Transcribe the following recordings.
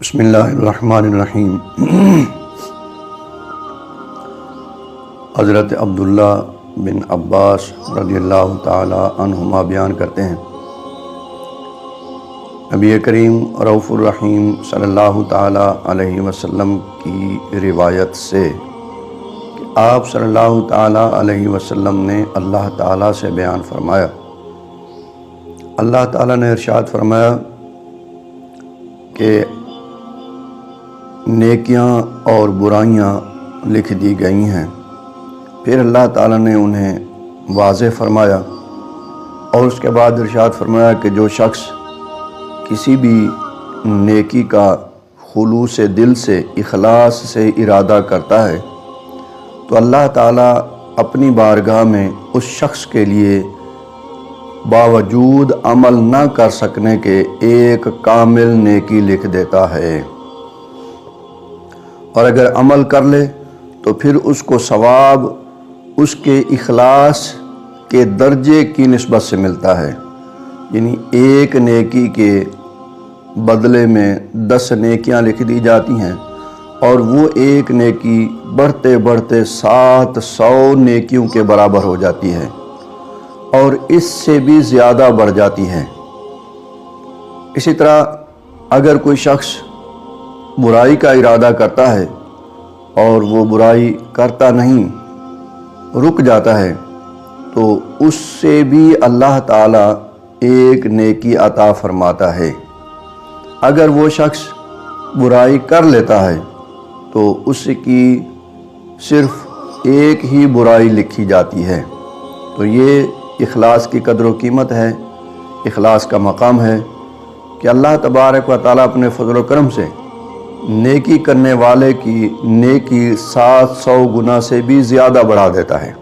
بسم اللہ الرحمن الرحیم۔ حضرت عبداللہ بن عباس رضی اللہ تعالی عنہما بیان کرتے ہیں، نبی کریم رؤوف الرحیم صلی اللہ تعالی علیہ وسلم کی روایت سے کہ آپ صلی اللہ تعالی علیہ وسلم نے اللہ تعالی سے بیان فرمایا، اللہ تعالی نے ارشاد فرمایا کہ نیکیاں اور برائیاں لکھ دی گئی ہیں۔ پھر اللہ تعالیٰ نے انہیں واضح فرمایا اور اس کے بعد ارشاد فرمایا کہ جو شخص کسی بھی نیکی کا خلوص دل سے اخلاص سے ارادہ کرتا ہے تو اللہ تعالیٰ اپنی بارگاہ میں اس شخص کے لیے باوجود عمل نہ کر سکنے کے ایک کامل نیکی لکھ دیتا ہے، اور اگر عمل کر لے تو پھر اس کو ثواب اس کے اخلاص کے درجے کی نسبت سے ملتا ہے، یعنی ایک نیکی کے بدلے میں 10 نیکیاں لکھ دی جاتی ہیں، اور وہ ایک نیکی بڑھتے بڑھتے 700 نیکیوں کے برابر ہو جاتی ہے اور اس سے بھی زیادہ بڑھ جاتی ہے۔ اسی طرح اگر کوئی شخص برائی کا ارادہ کرتا ہے اور وہ برائی کرتا نہیں، رک جاتا ہے، تو اس سے بھی اللہ تعالیٰ ایک نیکی عطا فرماتا ہے۔ اگر وہ شخص برائی کر لیتا ہے تو اس کی صرف ایک ہی برائی لکھی جاتی ہے۔ تو یہ اخلاص کی قدر و قیمت ہے، اخلاص کا مقام ہے کہ اللہ تبارک و تعالیٰ اپنے فضل و کرم سے نیکی کرنے والے کی نیکی 700 گنا سے بھی زیادہ بڑھا دیتا ہے۔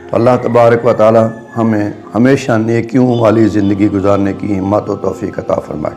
تو اللہ تبارک و تعالیٰ ہمیں ہمیشہ نیکیوں والی زندگی گزارنے کی ہمت و توفیق عطا فرمائے۔